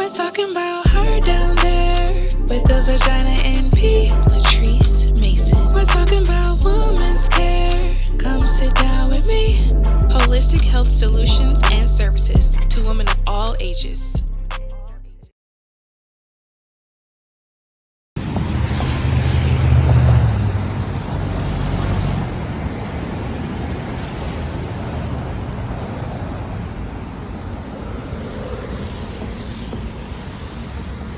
We're talking about her down there with the vagina and P. Latrice Mason. We're talking about women's care. Come sit down with me. Holistic health solutions and services to women of all ages.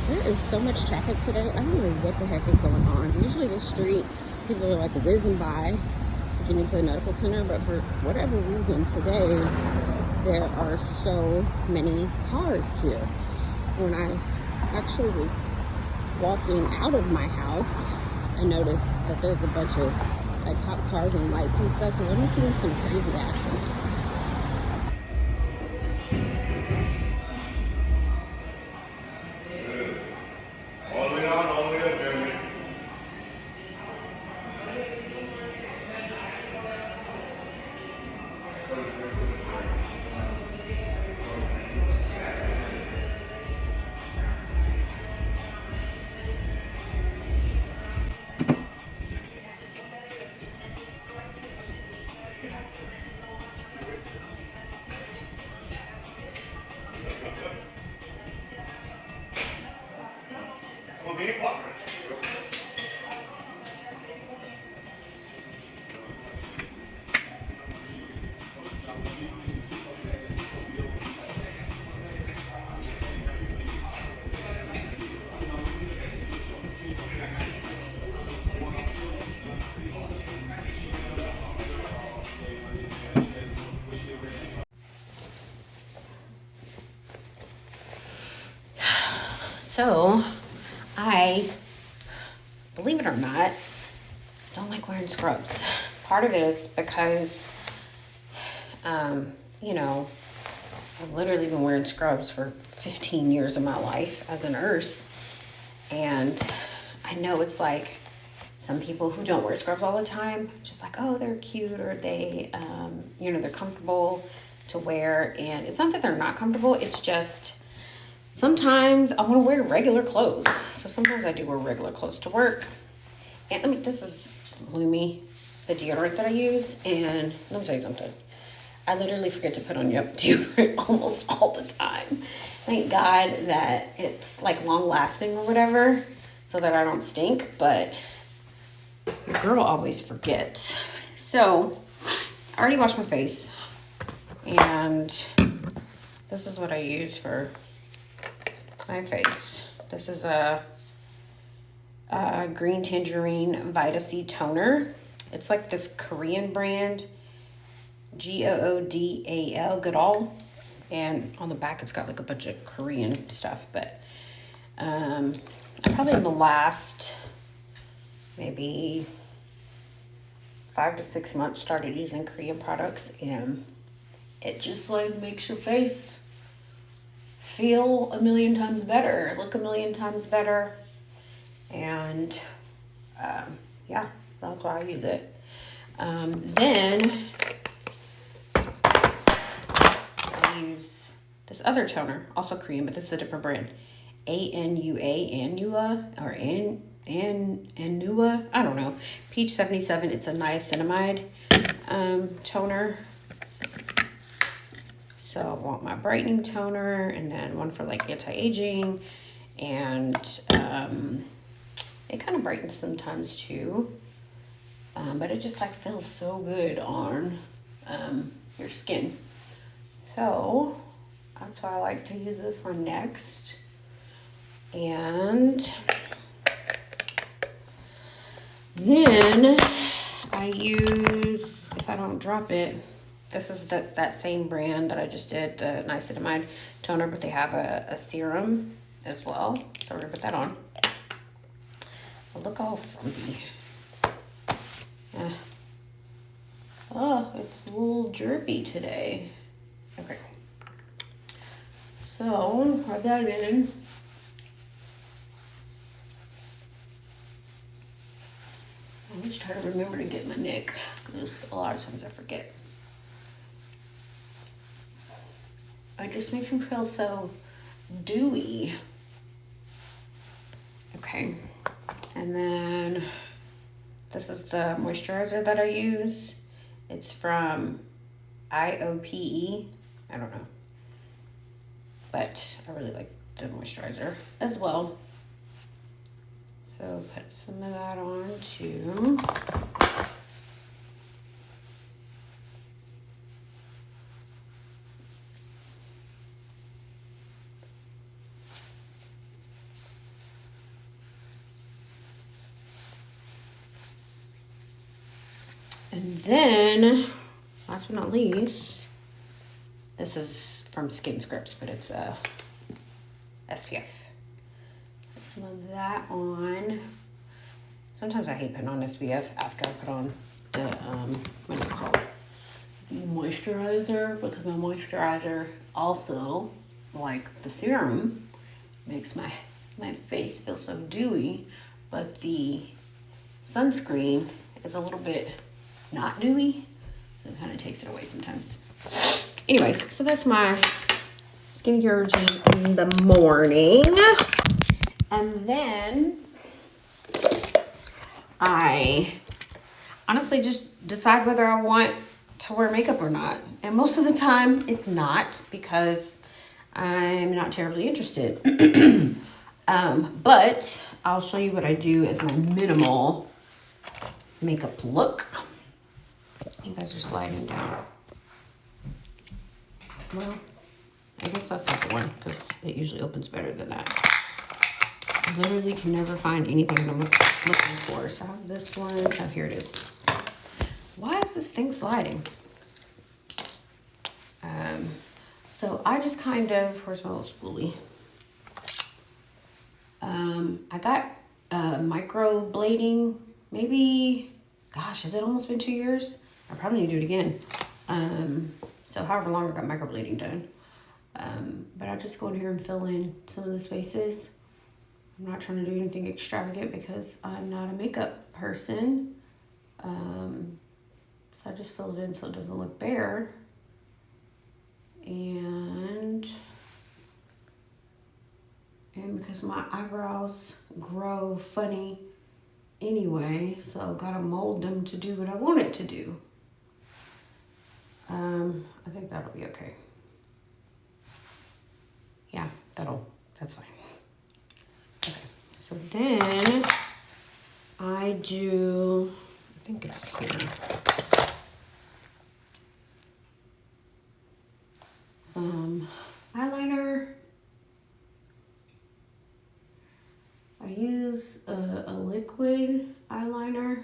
There is so much traffic today. I don't know what the heck is going on. Usually this street, people are like whizzing by to get me to the medical center, but for whatever reason today, there are so many cars here. When I actually was walking out of my house, I noticed that there's a bunch of like cop cars and lights and stuff, so let me see some crazy action. So, I, believe it or not, don't like wearing scrubs. Part of it is because, you know, I've literally been wearing scrubs for 15 years of my life as a nurse. And I know it's like some people who don't wear scrubs all the time, just like, oh, they're cute or they, you know, they're comfortable to wear. And it's not that they're not comfortable, it's just sometimes I want to wear regular clothes. So sometimes I do wear regular clothes to work. And I mean, this is Lumi, the deodorant that I use. And let me tell you something. I literally forget to put on deodorant almost all the time. Thank God that it's like long lasting or whatever so that I don't stink. But your girl always forgets. So I already washed my face. And this is what I use for my face. This is a green tangerine Vita C toner. It's like this Korean brand, Goodal, Goodal, and on the back it's got like a bunch of Korean stuff. But I probably in the last maybe 5 to 6 months started using Korean products, and it just like makes your face feel a million times better, look a million times better. And yeah, that's why I use it. Then I use this other toner, also Korean, but this is a different brand. Anua, I don't know. Peach 77, it's a niacinamide toner. So I want my brightening toner and then one for like anti-aging, and it kind of brightens sometimes too, but it just like feels so good on your skin. So that's why I like to use this one next. And then I use, if I don't drop it, this is that same brand that I just did, the niacinamide toner, but they have a serum as well. So we're gonna put that on. I look all frumpy. Oh, it's a little drippy today. Okay. So, rub that in. I'm just trying to remember to get my neck, because a lot of times I forget. It just makes me feel so dewy. Okay, and then this is the moisturizer that I use. It's from IOPE. I don't know, but I really like the moisturizer as well. So put some of that on too. And then, last but not least, this is from Skin Scripts, but it's a SPF. Put some of that on. Sometimes I hate putting on SPF after I put on the, what do you call it? The moisturizer, because the moisturizer also, like the serum, makes my face feel so dewy, but the sunscreen is a little bit not dewy, so it kind of takes it away sometimes. Anyways, so that's my skincare routine in the morning. And then I honestly just decide whether I want to wear makeup or not. And most of the time it's not, because I'm not terribly interested. But I'll show you what I do as my minimal makeup look. You guys are sliding down. Well, I guess that's not the one, because it usually opens better than that. I literally can never find anything I'm looking for. So I have this one. Oh, here it is. Why is this thing sliding? So I just kind of, where's my little spoolie? I got microblading, maybe, gosh, has it almost been 2 years? I probably need to do it again. So however long I got microblading done. But I just go in here and fill in some of the spaces. I'm not trying to do anything extravagant because I'm not a makeup person. So I just fill it in so it doesn't look bare. And because my eyebrows grow funny anyway, so gotta mold them to do what I want it to do. I think that'll be okay. Yeah, that's fine. Okay, so then I do, I think it's here, some eyeliner. I use a liquid eyeliner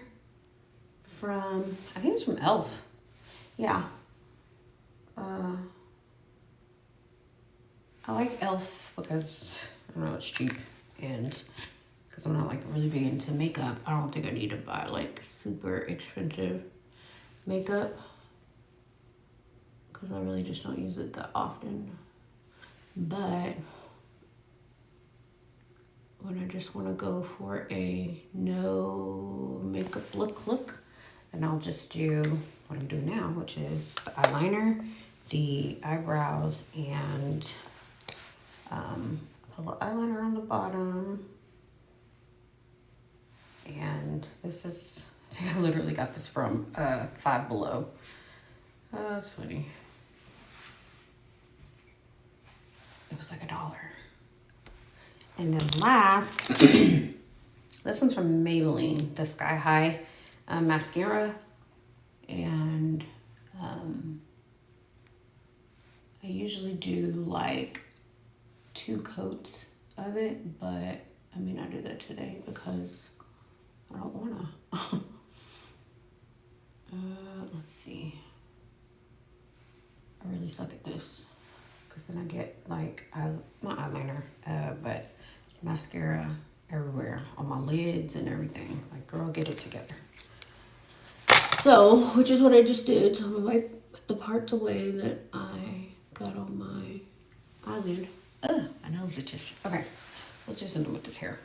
from, I think it's from e.l.f. Yeah. I like e.l.f. because, I don't know, it's cheap, and because I'm not like really big into makeup, I don't think I need to buy like super expensive makeup, because I really just don't use it that often. But when I just want to go for a no makeup look, then I'll just do what I'm doing now, which is the eyeliner, the eyebrows, and a little eyeliner on the bottom. And this is, I think I literally got this from Five Below. That's funny. It was like $1. And then last, this one's from Maybelline, the Sky High mascara. And I usually do like 2 coats of it, but I may not do that today because I don't wanna. Let's see. I really suck at this, because then I get like, not eyeliner, but mascara everywhere, on my lids and everything. Like, girl, get it together. So, which is what I just did. So I'm gonna wipe the parts away that I got on my eyelid. Ugh, my nose itches. Okay, let's do something with this hair.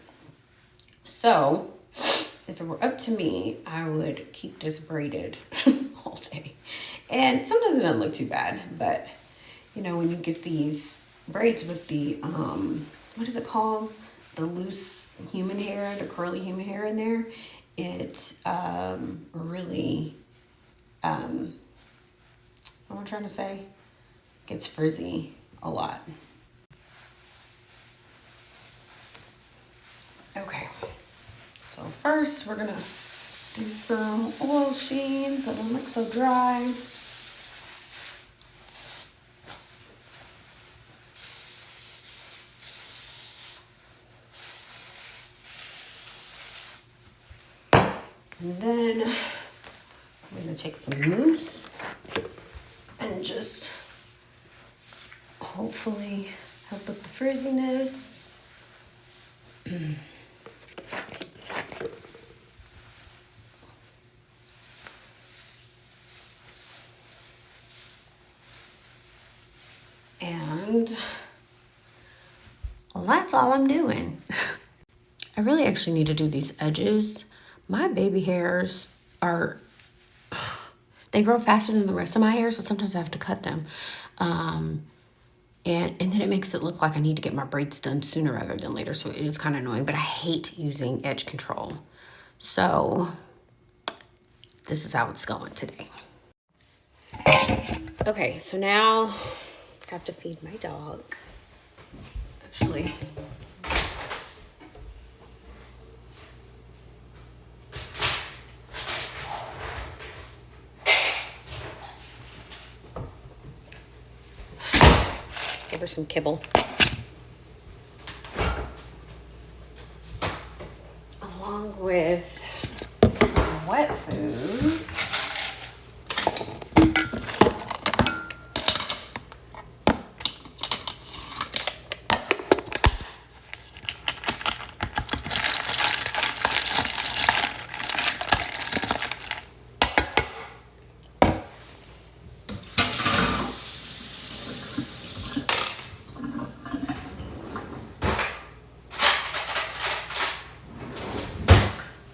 So, if it were up to me, I would keep this braided all day. And sometimes it doesn't look too bad, but you know, when you get these braids with the, what is it called? The loose human hair, the curly human hair in there. It really, what am I trying to say? Gets frizzy a lot. Okay, so first we're gonna do some oil sheen so it don't look so dry. And then I'm gonna take some mousse and just hopefully help with the frizziness. And well, that's all I'm doing. I really actually need to do these edges. My baby hairs are, they grow faster than the rest of my hair, so sometimes I have to cut them. And then it makes it look like I need to get my braids done sooner rather than later, so it is kind of annoying, but I hate using edge control. So this is how it's going today. Okay, so now I have to feed my dog. Actually, give her some kibble. Along with wet food.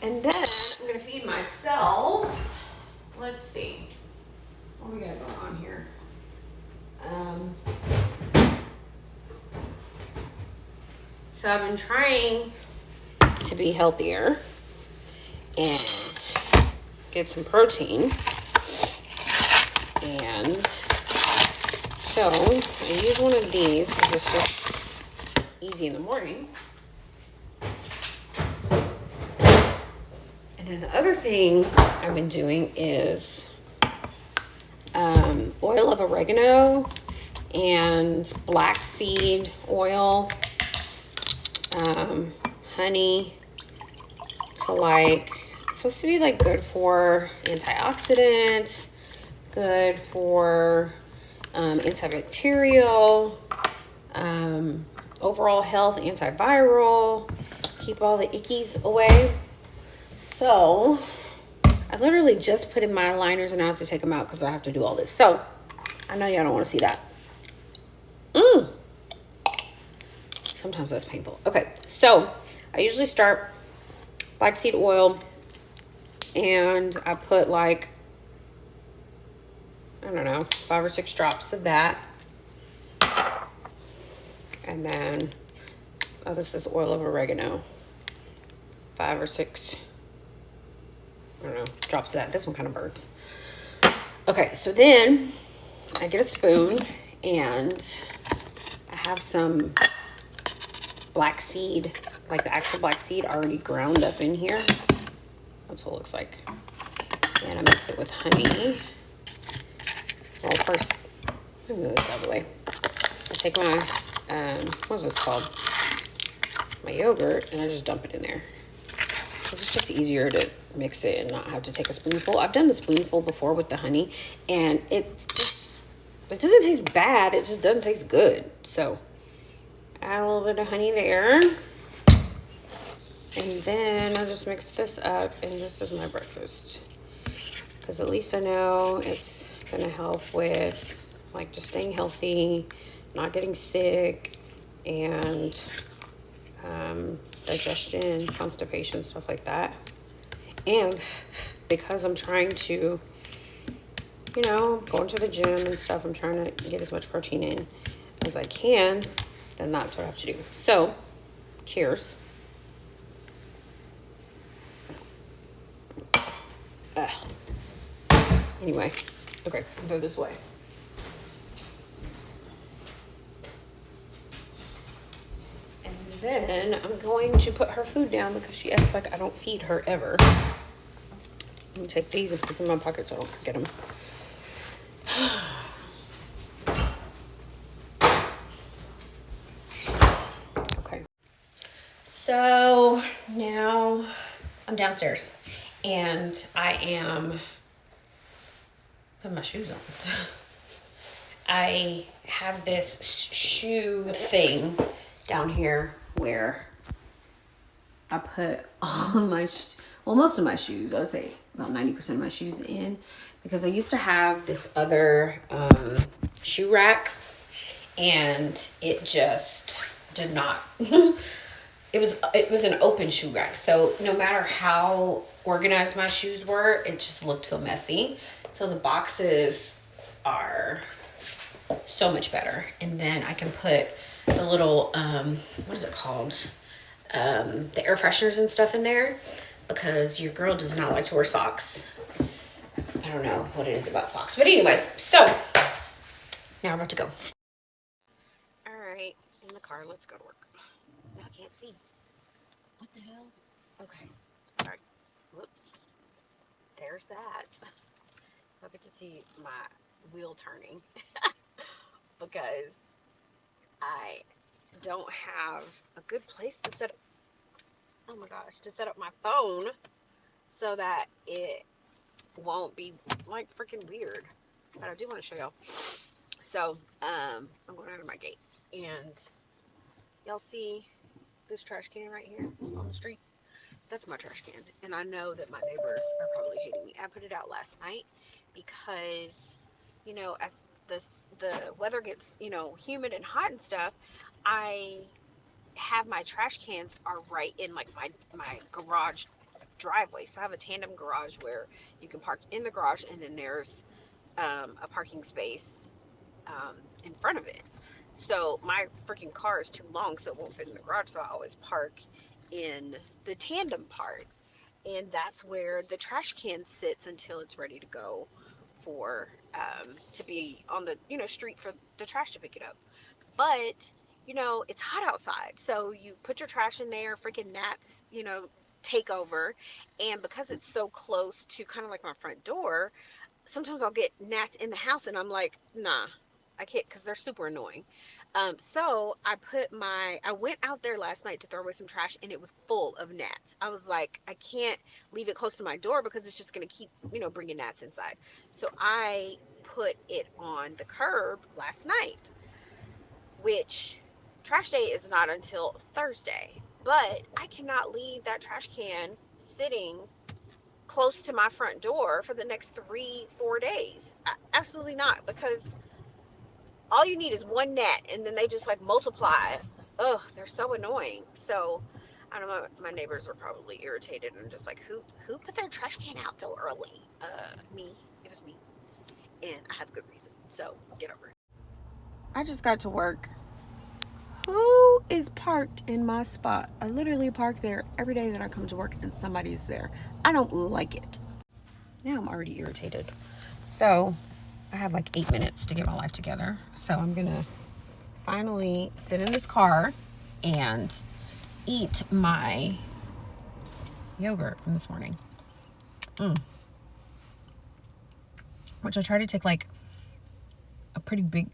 And then I'm gonna feed myself. Let's see. What do we got going on here? So I've been trying to be healthier and get some protein. And so I use one of these because it's just easy in the morning. And then the other thing I've been doing is oil of oregano and black seed oil, honey, to like, it's supposed to be like good for antioxidants, good for antibacterial, overall health, antiviral, keep all the ickies away. So I literally just put in my liners and I have to take them out because I have to do all this. So I know y'all don't want to see that. Sometimes that's painful. Okay, so I usually start black seed oil and I put like, I don't know, 5 or 6 drops of that. And then, oh, this is oil of oregano. 5 or 6, I don't know, drops of that. This one kind of burns. Okay, so then I get a spoon and I have some black seed, like the actual black seed already ground up in here. That's what it looks like. And I mix it with honey. Well, first, let me move this out of the way. I take my, what's this called? My yogurt, and I just dump it in there. It's just easier to mix it and not have to take a spoonful. I've done the spoonful before with the honey, and it doesn't taste bad. It just doesn't taste good. So add a little bit of honey there. And then I'll just mix this up, and this is my breakfast. Because at least I know it's going to help with, like, just staying healthy, not getting sick, and digestion, constipation, stuff like that. And because I'm trying to, you know, go into the gym and stuff, I'm trying to get as much protein in. as I can, then that's what I have to do. So, cheers. Anyway, okay, go this way. And then I'm going to put her food down because she acts like I don't feed her ever. Let me take these and put them in my pocket so I don't forget them. Okay. So now I'm downstairs and I am putting my shoes on. I have this shoe thing down here where I put all of my, most of my shoes, I would say about 90% of my shoes in, because I used to have this other shoe rack and it just did not, it was an open shoe rack. So no matter how organized my shoes were, it just looked so messy. So the boxes are so much better. And then I can put the little, what is it called? The air fresheners and stuff in there, because your girl does not like to wear socks. I don't know what it is about socks. But anyways, so now I'm about to go. All right, in the car, let's go to work. Now I can't see. What the hell? Okay. All right. Whoops. There's that. I get to see my wheel turning because I don't have a good place to set up, oh my gosh, to set up my phone so that it won't be like freaking weird. But I do want to show y'all. So I'm going out of my gate and y'all see this trash can right here on the street? That's my trash can. And I know that my neighbors are probably hating me. I put it out last night because, you know, as the weather gets, you know, humid and hot and stuff, I have my trash cans are right in like my garage driveway. So I have a tandem garage where you can park in the garage and then there's a parking space in front of it. So my freaking car is too long, so it won't fit in the garage. So I always park in the tandem part, and that's where the trash can sits until it's ready to go for to be on the, you know, street for the trash to pick it up. But you know, it's hot outside, so you put your trash in there, freaking gnats, you know, take over. And because it's so close to kind of like my front door, sometimes I'll get gnats in the house and I'm like, nah, I can't, because they're super annoying. So I went out there last night to throw away some trash and it was full of gnats. I was like, I can't leave it close to my door because it's just going to keep, you know, bringing gnats inside. So I put it on the curb last night, which trash day is not until Thursday. But I cannot leave that trash can sitting close to my front door for the next 3-4 days. Absolutely not, because all you need is one net and then they just like multiply. Ugh, they're so annoying. So I don't know, my neighbors are probably irritated and just like, who put their trash can out so early? Me. It was me. And I have good reason. So get over it. I just got to work. Who is parked in my spot? I literally park there every day that I come to work and somebody's there. I don't like it. Now I'm already irritated. So I have like 8 minutes to get my life together. So I'm gonna finally sit in this car and eat my yogurt from this morning. Which I try to take like a pretty big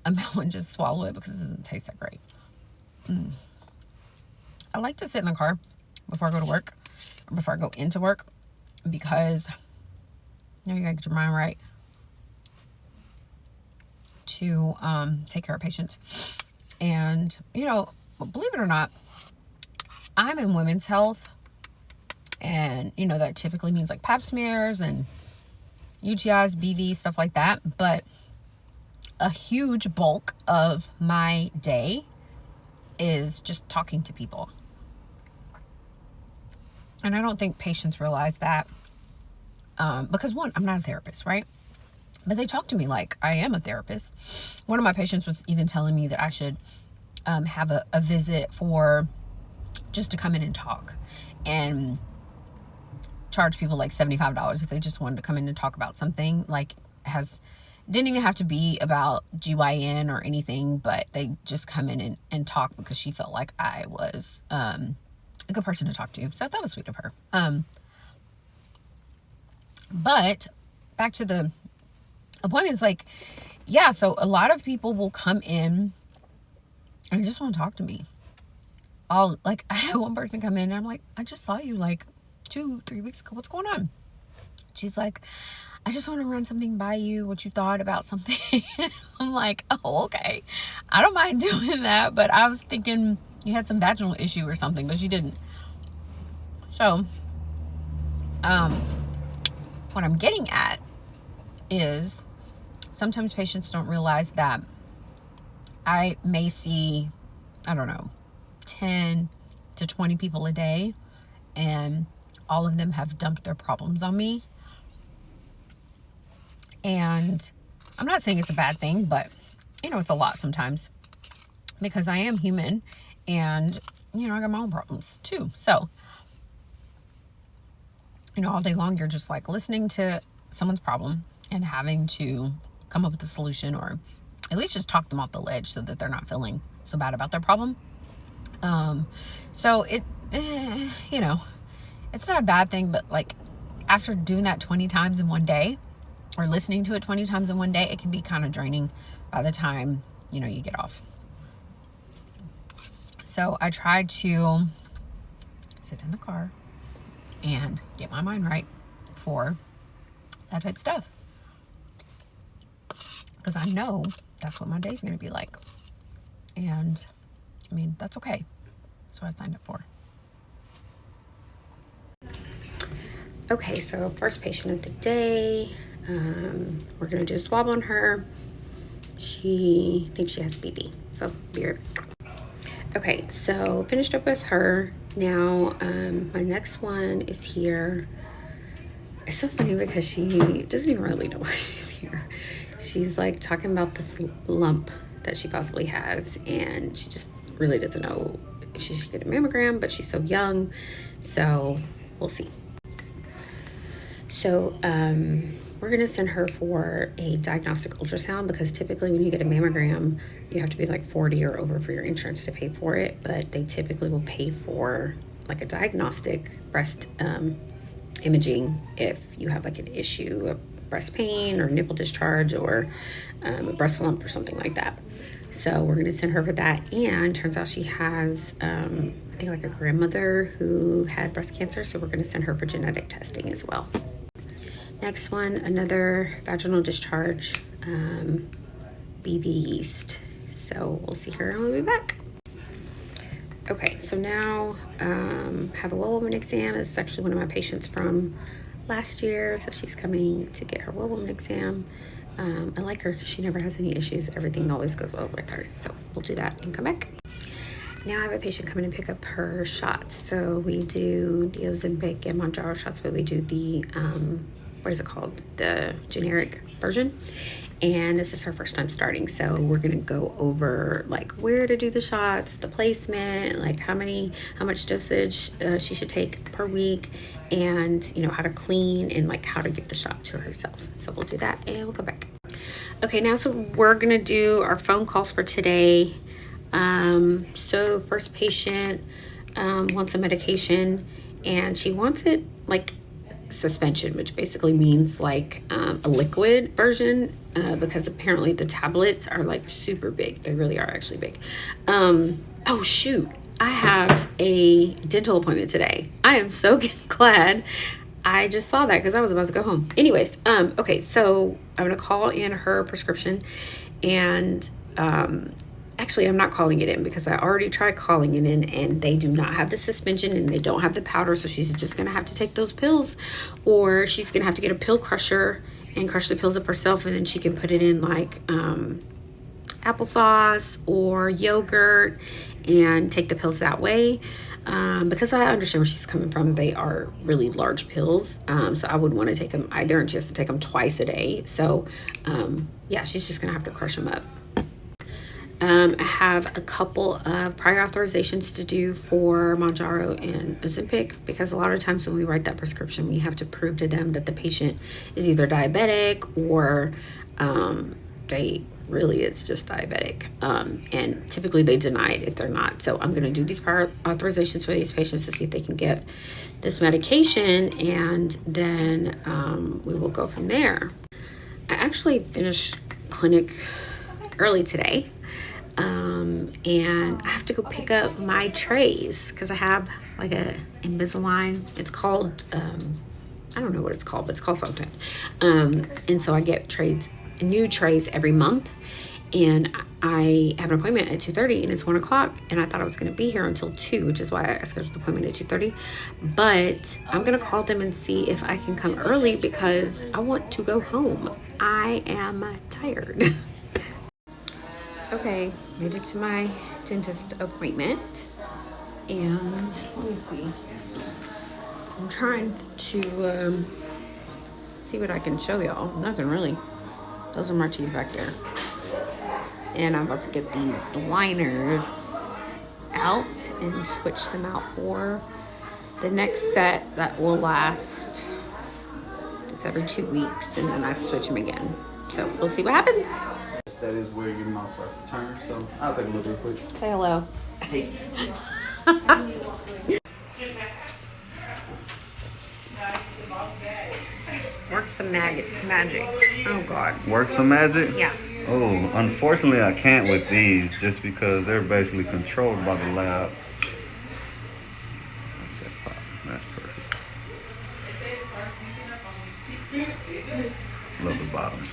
amount and just swallow it because it doesn't taste that great. I like to sit in the car before I go to work, or before I go into work, because you know, you gotta get your mind right to take care of patients. And you know, believe it or not, I'm in women's health, and you know that typically means like pap smears and UTIs, BV, stuff like that. But a huge bulk of my day is just talking to people. And I don't think patients realize that, because one, I'm not a therapist, right? But they talk to me like I am a therapist. One of my patients was even telling me that I should have a visit for just to come in and talk, and charge people like $75 if they just wanted to come in and talk about something. Like, didn't even have to be about GYN or anything, but they just come in and talk because she felt like I was a good person to talk to. So that was sweet of her. But back to the appointments, like, yeah, so a lot of people will come in and just want to talk to me. I had one person come in and I'm like, I just saw you like 2-3 weeks ago. What's going on? She's like, I just want to run something by you, what you thought about something. I'm like, oh, okay. I don't mind doing that, but I was thinking you had some vaginal issue or something, but you didn't. So, what I'm getting at is sometimes patients don't realize that I may see, I don't know, 10 to 20 people a day, and all of them have dumped their problems on me. And I'm not saying it's a bad thing, but it's a lot sometimes because I am human, and I got my own problems too. So all day long you're just like listening to someone's problem and having to come up with a solution, or at least just talk them off the ledge so that they're not feeling so bad about their problem. So it's not a bad thing, but like after doing that 20 times in one day, or listening to it 20 times in one day, it can be kind of draining by the time, you get off. So I tried to sit in the car and get my mind right for that type of stuff, because I know that's what my day's going to be like. And that's okay. That's what I signed up for. Okay, so first patient of the day. We're going to do a swab on her. She thinks she has BB. So be right back. Okay, so finished up with her. Now, my next one is here. It's so funny because she doesn't even really know why she's here. She's like talking about this lump that she possibly has, and she just really doesn't know if she should get a mammogram, but she's so young, so we'll see. So we're going to send her for a diagnostic ultrasound, because typically when you get a mammogram, you have to be like 40 or over for your insurance to pay for it, but they typically will pay for like a diagnostic breast imaging if you have like an issue, a breast pain or nipple discharge, or a breast lump or something like that. So we're going to send her for that. And turns out she has, I think like a grandmother who had breast cancer. So we're going to send her for genetic testing as well. Next one, another vaginal discharge, BB yeast. So we'll see her and we'll be back. Okay, so now have a well woman exam. It's actually one of my patients from last year. So she's coming to get her well woman exam. I like her because she never has any issues. Everything always goes well with her. So we'll do that and come back. Now I have a patient coming to pick up her shots. So we do the Ozempic and Mounjaro shots, but we do the, what is it called? The generic version. And this is her first time starting. So we're going to go over like where to do the shots, the placement, like how much dosage she should take per week, and how to clean and like how to give the shot to herself. So we'll do that and we'll come back. Okay, now so we're going to do our phone calls for today. So first patient wants a medication, and she wants it like suspension, which basically means like a liquid version, because apparently the tablets are like super big. They really are actually big. Oh shoot, I have a dental appointment today. I am so glad I just saw that because I was about to go home. Anyways, okay, so I'm gonna call in her prescription, and actually I'm not calling it in because I already tried calling it in, and they do not have the suspension and they don't have the powder. So she's just gonna have to take those pills, or she's gonna have to get a pill crusher and crush the pills up herself, and then she can put it in like applesauce or yogurt and take the pills that way. Because I understand where she's coming from, they are really large pills. So I would want to take them either, and she has to take them twice a day. So yeah, she's just gonna have to crush them up. I have a couple of prior authorizations to do for Mounjaro and Ozempic, because a lot of times when we write that prescription, we have to prove to them that the patient is either diabetic or it's just diabetic. And typically they deny it if they're not. So I'm going to do these prior authorizations for these patients to see if they can get this medication, and then we will go from there. I actually finished clinic early today. And I have to go pick up my trays because I have like a Invisalign. It's called, I don't know what it's called, but it's called something. And so I get new trays every month, and I have an appointment at 2:30 and it's 1 o'clock, and I thought I was going to be here until 2, which is why I scheduled the appointment at 2:30. But I'm going to call them and see if I can come early because I want to go home. I am tired. Okay, made it to my dentist appointment, and let me see. I'm trying to see what I can show y'all. Nothing really. Those are my teeth back there. And I'm about to get these liners out and switch them out for the next set that will last. It's every 2 weeks, and then I switch them again. So we'll see what happens. That is where your mouth starts to turn, so I'll take a look real quick. Say hello. Hey. Work some magic. Oh God. Work some magic? Yeah. Oh, unfortunately I can't with these just because they're basically controlled by the lab. That's perfect. Love the bottoms.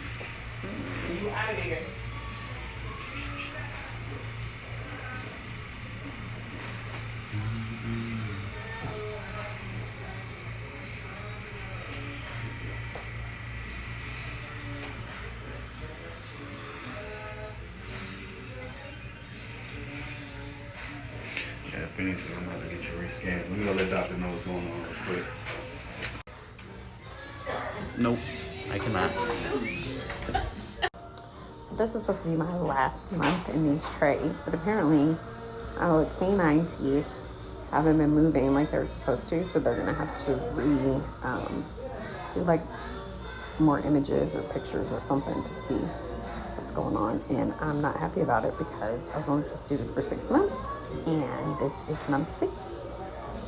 Yeah, if anything, I'm about to get you rescanned. Let me go let doctor know what's going on real quick. Nope, I cannot. This is supposed to be my last month in these trays, but apparently the canine teeth haven't been moving like they're supposed to, so they're gonna have to do like more images or pictures or something to see what's going on. And I'm not happy about it because I was only supposed to do this for 6 months, and this is month 6,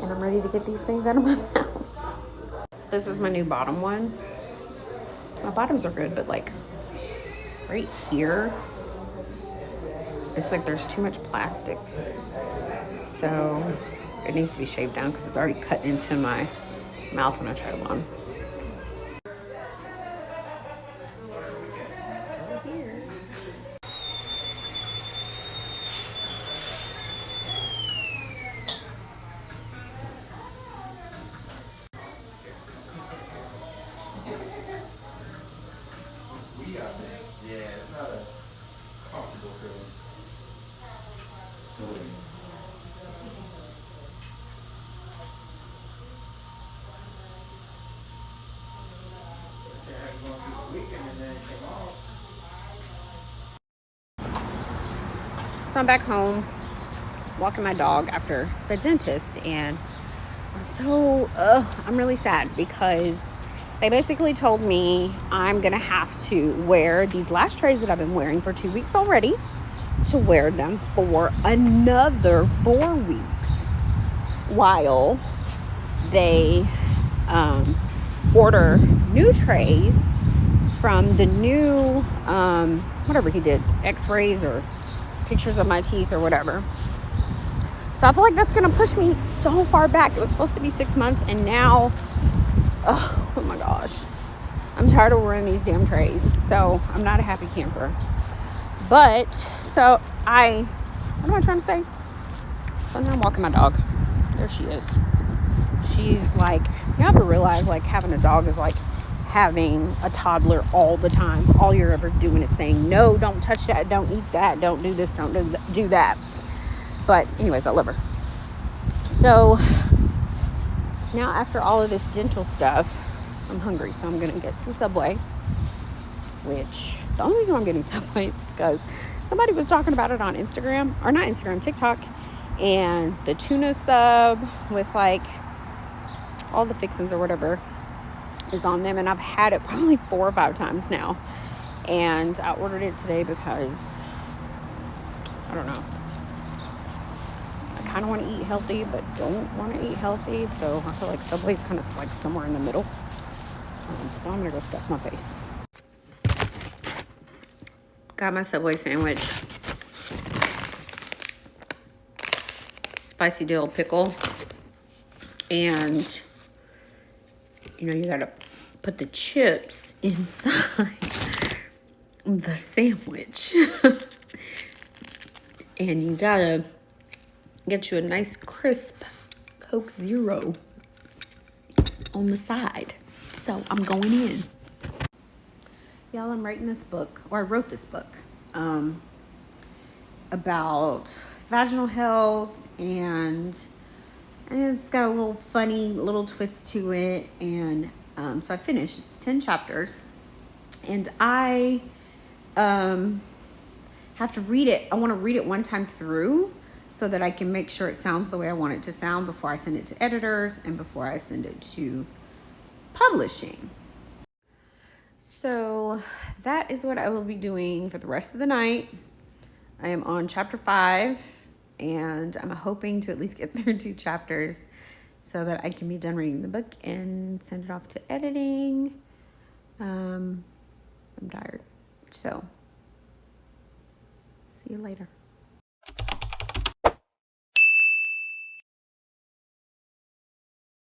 and I'm ready to get these things out of my mouth. So this is my new bottom one. My bottoms are good, but like right here, it's like there's too much plastic. So it needs to be shaved down because it's already cut into my mouth when I try them on. So I'm back home walking my dog after the dentist, and I'm really sad because they basically told me I'm gonna have to wear these last trays that I've been wearing for 2 weeks already, to wear them for another 4 weeks while they order new trays from the new whatever he did, x-rays or pictures of my teeth or whatever. So I feel like that's gonna push me so far back. It was supposed to be 6 months, and now oh my gosh, I'm tired of wearing these damn trays. So I'm not a happy camper. But so what am I trying to say? So now I'm walking my dog. There she is. She's like, you have to realize like having a dog is like having a toddler all the time. All you're ever doing is saying, no, don't touch that, don't eat that, don't do this, don't do that. But anyways, I love her. So now after all of this dental stuff, I'm hungry, so I'm gonna get some Subway, which the only reason I'm getting Subway is because somebody was talking about it on Instagram, or not Instagram, TikTok, and the tuna sub with like all the fixings or whatever is on them, and I've had it probably 4 or 5 times now, and I ordered it today because I don't know, I kind of want to eat healthy but don't want to eat healthy, so I feel like Subway's kind of like somewhere in the middle. So I'm gonna go stuff my face. Got my Subway sandwich, spicy dill pickle, and you gotta put the chips inside the sandwich. And you gotta get you a nice crisp Coke Zero on the side. So I'm going in. Y'all, I'm writing this book, or I wrote this book, about vaginal health, and it's got a little funny little twist to it. And so I finished. It's 10 chapters, and I have to read it. I want to read it one time through so that I can make sure it sounds the way I want it to sound before I send it to editors and before I send it to publishing. So that is what I will be doing for the rest of the night. I am on chapter 5, and I'm hoping to at least get through 2 chapters so that I can be done reading the book and send it off to editing. I'm tired. So see you later.